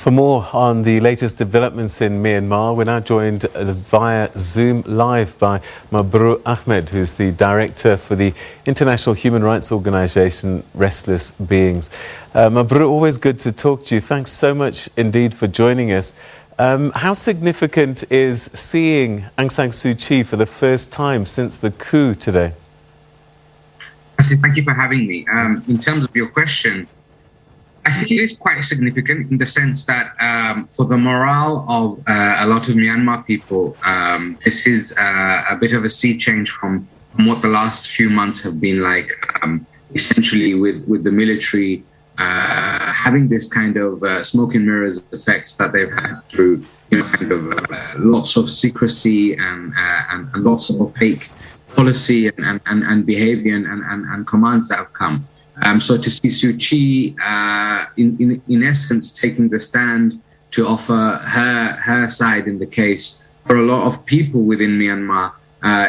For more on the latest developments in Myanmar, we're now joined via Zoom live by Mabrur Ahem, who's the director for the international human rights organization Restless Beings. Mabrur, always good to talk to you. Thanks so much indeed for joining us. How significant is seeing Aung San Suu Kyi for the first time since the coup today? Thank you for having me. In terms of your question, I think it is quite significant in the sense that for the morale of a lot of Myanmar people, this is a bit of a sea change from what the last few months have been like, essentially with the military having this kind of smoke and mirrors effects that they've had through, lots of secrecy and lots of opaque policy and behavior and commands that have come. So to see Suu Kyi, in essence, taking the stand to offer her side in the case for a lot of people within Myanmar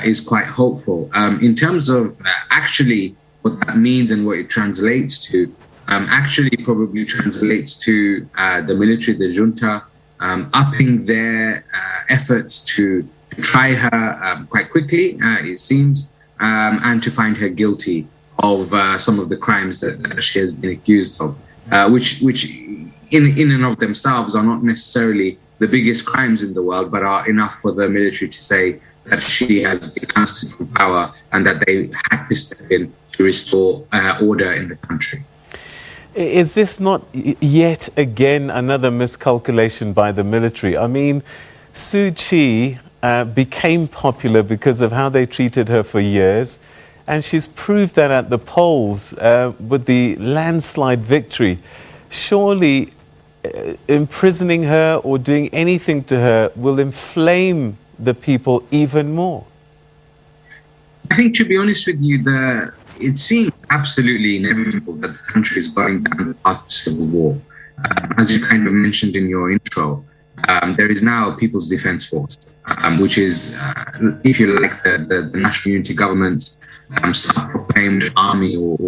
is quite hopeful. In terms of actually what that means and what it translates to, actually probably translates to the military, the junta, upping their efforts to try her quite quickly, it seems, and to find her guilty of some of the crimes that she has been accused of, which in and of themselves are not necessarily the biggest crimes in the world, but are enough for the military to say that she has been ousted from power and that they had to step in to restore order in the country. Is this not yet again another miscalculation by the military? I mean, Suu Kyi became popular because of how they treated her for years. And she's proved that at the polls with the landslide victory. Surely imprisoning her or doing anything to her will inflame the people even more. I think, to be honest with you, it seems absolutely inevitable that the country is going down the path of civil war. As you kind of mentioned in your intro, there is now a People's Defense Force, which is, if you like, the National Unity Government's self-proclaimed army or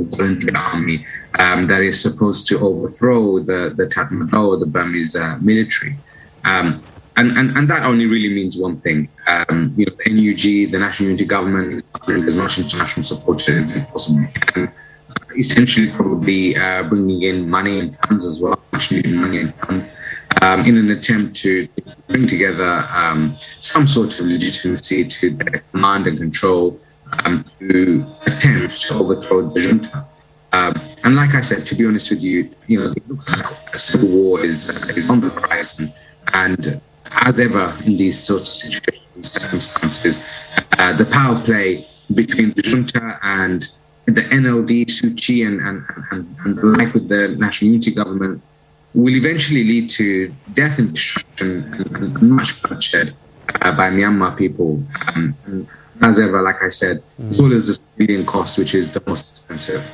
voluntary army that is supposed to overthrow the Tatmadaw, the Burmese military. And that only really means one thing. The NUG, the National Unity Government, is offering as much international support as it possibly can. Essentially, probably bringing in money and funds as well, actually money and funds, in an attempt to bring together some sort of legitimacy to their command and control to attempt to overthrow the junta. And like I said, to be honest with you, it looks like a civil war is on the horizon. And as ever in these sorts of situations, circumstances, the power play between the junta and the NLD, Suu Kyi, and like with the National Unity Government, will eventually lead to death and destruction and much bloodshed by Myanmar people. And as ever, like I said, as well as the civilian cost, which is the most expensive.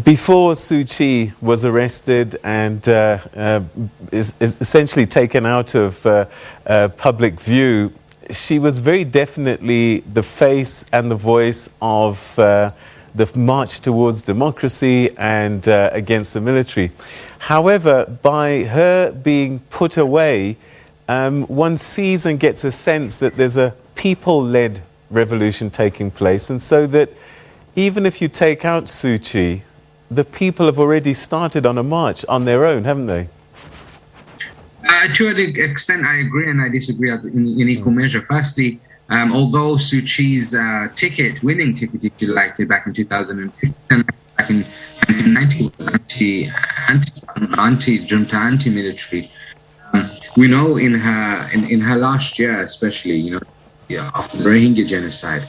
Before Suu Kyi was arrested and is essentially taken out of public view, she was very definitely the face and the voice of the march towards democracy and against the military. However, by her being put away, one sees and gets a sense that there's a people-led revolution taking place, and so that even if you take out Suu Kyi, the people have already started on a march on their own, haven't they? To an extent, I agree and I disagree in equal measure. Firstly, although Suu Kyi's winning ticket, if you like, back in 2015, back in 1990, anti-junta, anti-military, we know in her last year, especially, after the Rohingya genocide,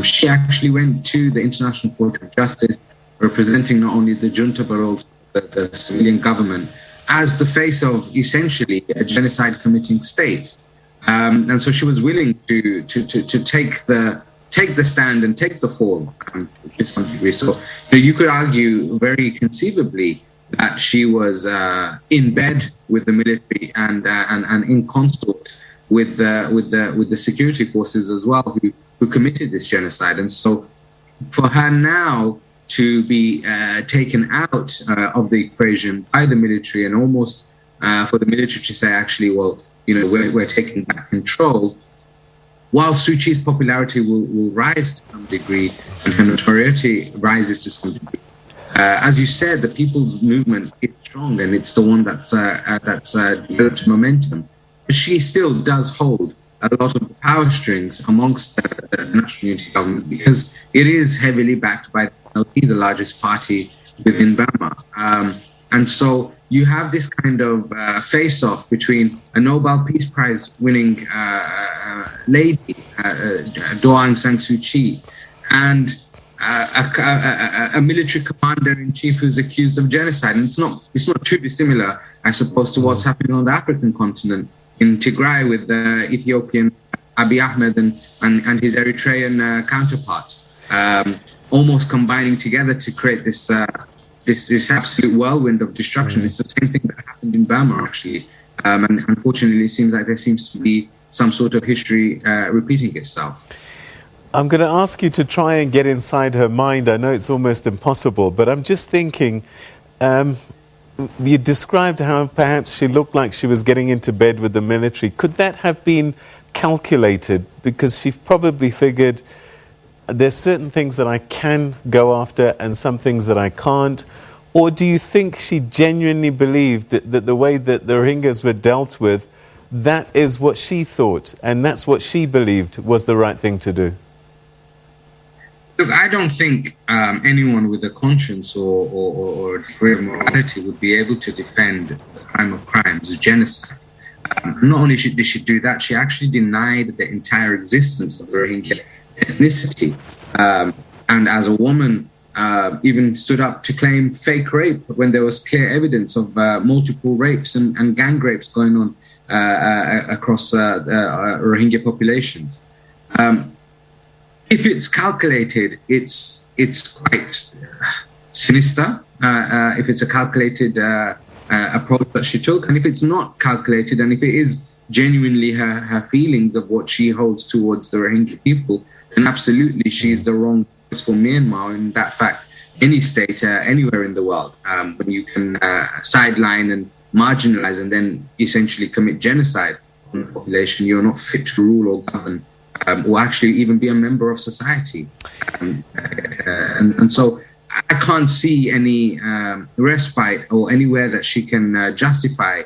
she actually went to the International Court of Justice, representing not only the junta but also the civilian government, as the face of essentially a genocide committing state. And so she was willing to take the stand and take the fall to some degree. So you could argue very conceivably that she was in bed with the military and in consort with the security forces as well, who committed this genocide. And so for her now to be taken out of the equation by the military, and almost for the military to say, actually, well, we're taking back control, while Suu Kyi's popularity will rise to some degree and her notoriety rises to some degree. As you said, the people's movement is strong, and it's the one that's developed momentum. But she still does hold a lot of power strings amongst the National Unity Government, because it is heavily backed by the largest party within Burma. And so you have this kind of face-off between a Nobel Peace Prize winning lady, Daw Aung San Suu Kyi, and a military commander-in-chief who's accused of genocide. And it's not too dissimilar, I suppose, to what's happening on the African continent in Tigray with the Ethiopian Abiy Ahmed and his Eritrean counterpart, almost combining together to create this absolute whirlwind of destruction. It's the same thing that happened in Burma, actually. And unfortunately, it seems like there seems to be some sort of history repeating itself. I'm going to ask you to try and get inside her mind. I know it's almost impossible, but I'm just thinking, you described how perhaps she looked like she was getting into bed with the military. Could that have been calculated? Because she probably figured, there's certain things that I can go after and some things that I can't. Or do you think she genuinely believed that the way that the Rohingyas were dealt with, that is what she thought, and that's what she believed was the right thing to do? Look, I don't think anyone with a conscience or a degree of morality would be able to defend the crime of crimes, genocide. Not only did she do that, she actually denied the entire existence of the Rohingya ethnicity. And as a woman, even stood up to claim fake rape when there was clear evidence of multiple rapes and gang rapes going on across Rohingya populations. If it's calculated, it's quite sinister. If it's a calculated approach that she took, and if it's not calculated, and if it is genuinely her feelings of what she holds towards the Rohingya people, then absolutely she is the wrong choice for Myanmar. In that fact, any state anywhere in the world, when you can sideline and marginalize and then essentially commit genocide on the population, you're not fit to rule or govern. Or actually even be a member of society. And so I can't see any respite or anywhere that she can justify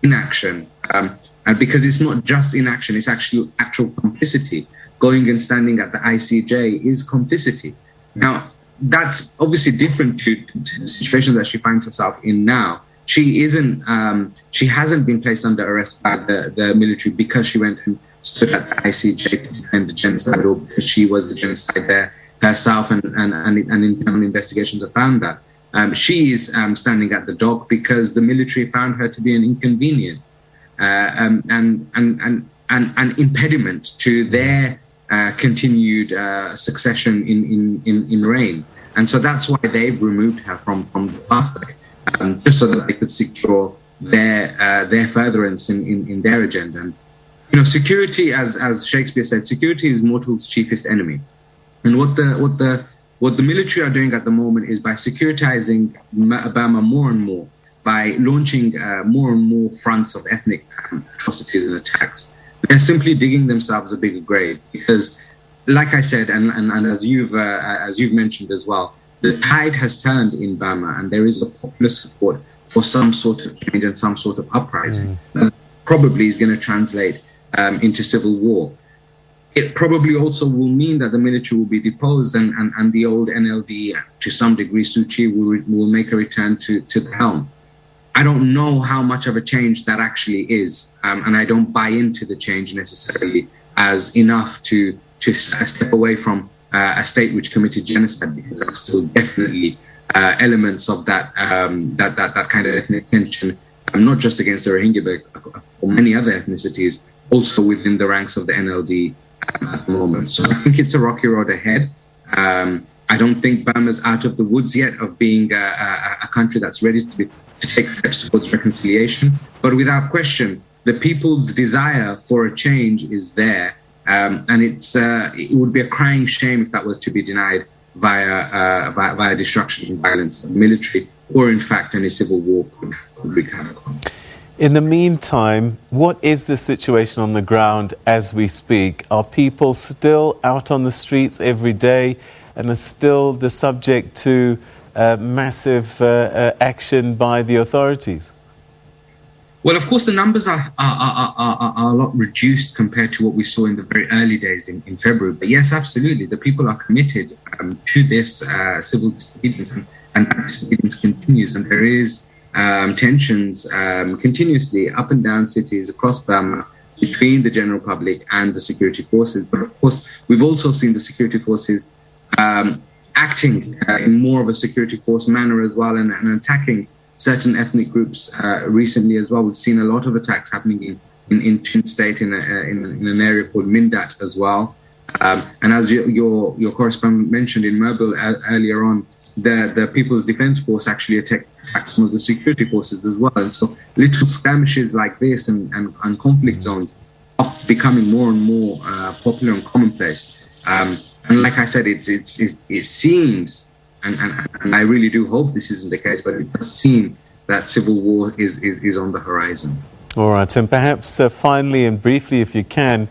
inaction. And because it's not just inaction, it's actual complicity. Going and standing at the ICJ is complicity. Now, that's obviously different to the situation that she finds herself in now. She hasn't been placed under arrest by the military because she went and stood at the ICJ to defend the genocide, or because she was a genocide there herself, and internal investigations have found that. She is standing at the dock because the military found her to be an inconvenient and an impediment to their continued succession in reign. And so that's why they've removed her from the pathway, just so that they could secure their furtherance in their agenda. And, security, as Shakespeare said, security is mortal's chiefest enemy. And what the military are doing at the moment is by securitizing Burma more and more, by launching more and more fronts of ethnic atrocities and attacks. They're simply digging themselves a bigger grave, because, like I said, and as you've mentioned as well, the tide has turned in Burma, and there is a popular support for some sort of change and some sort of uprising. That probably is going to translate into civil war. It probably also will mean that the military will be deposed, and the old NLD, to some degree, Suu Kyi will make a return to the helm. I don't know how much of a change that actually is, and I don't buy into the change necessarily as enough to step away from a state which committed genocide, because there are still definitely elements of that kind of ethnic tension, not just against the Rohingya, but for many other ethnicities, also within the ranks of the NLD at the moment. So I think it's a rocky road ahead. I don't think Burma's out of the woods yet of being a country that's ready to take steps towards reconciliation. But without question, the people's desire for a change is there. And it would be a crying shame if that was to be denied via destruction and violence of the military, or in fact any civil war could wreak havoc on. In the meantime, what is the situation on the ground as we speak? Are people still out on the streets every day and are still the subject to massive action by the authorities? Well, of course, the numbers are a lot reduced compared to what we saw in the very early days in February. But yes, absolutely, the people are committed to this civil disobedience, and that disobedience continues, and there is tensions continuously up and down cities across Burma between the general public and the security forces. But of course, we've also seen the security forces acting in more of a security force manner as well, and attacking certain ethnic groups recently as well. We've seen a lot of attacks happening in Chin State in an area called Mindat as well. And as your correspondent mentioned in Mabrur earlier on, the People's Defense Force actually attacked some of the security forces as well. And so little skirmishes like this and conflict zones are becoming more and more popular and commonplace. And like I said, it seems, and I really do hope this isn't the case, but it does seem that civil war is on the horizon. All right, and perhaps finally and briefly, if you can,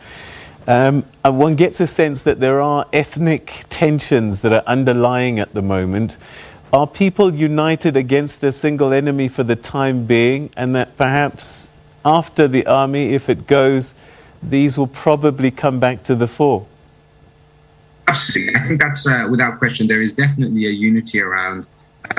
one gets a sense that there are ethnic tensions that are underlying at the moment. Are people united against a single enemy for the time being, and that perhaps after the army, if it goes, these will probably come back to the fore? Absolutely. I think that's without question. There is definitely a unity around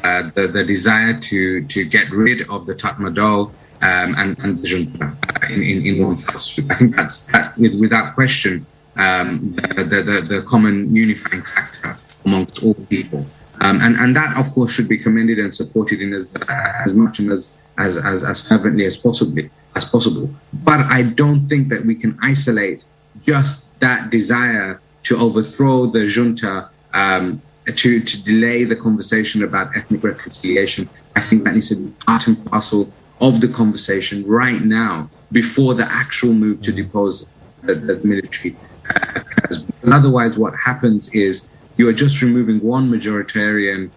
the desire to get rid of the Tatmadaw and the junta in one fell swoop. I think that's without question the common unifying factor amongst all people. And that, of course, should be commended and supported in as much and as fervently as possible. But I don't think that we can isolate just that desire to overthrow the junta, to delay the conversation about ethnic reconciliation. I think that needs to be part and parcel of the conversation right now, before the actual move to depose the military. Because otherwise, what happens is you are just removing one majoritarian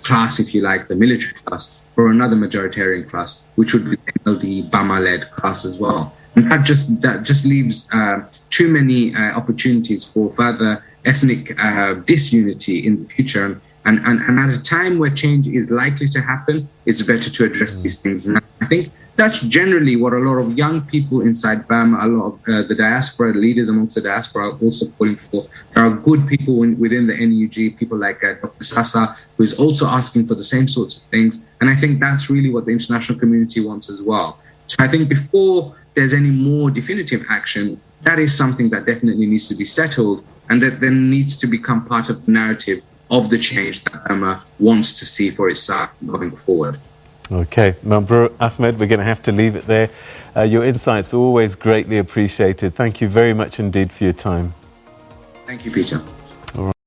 class, if you like, the military class, for another majoritarian class, which would be the Bama-led class as well. And that just leaves too many opportunities for further ethnic disunity in the future. And at a time where change is likely to happen, it's better to address these things. And I think that's generally what a lot of young people inside Burma, a lot of the diaspora, leaders amongst the diaspora are also calling for. There are good people within the NUG, people like Dr. Sasa, who is also asking for the same sorts of things. And I think that's really what the international community wants as well. So I think before there's any more definitive action, that is something that definitely needs to be settled, and that then needs to become part of the narrative of the change that Burma wants to see for itself going forward. Okay, Mabrur Ahem, we're going to have to leave it there. Your insights are always greatly appreciated. Thank you very much indeed for your time. Thank you, Peter.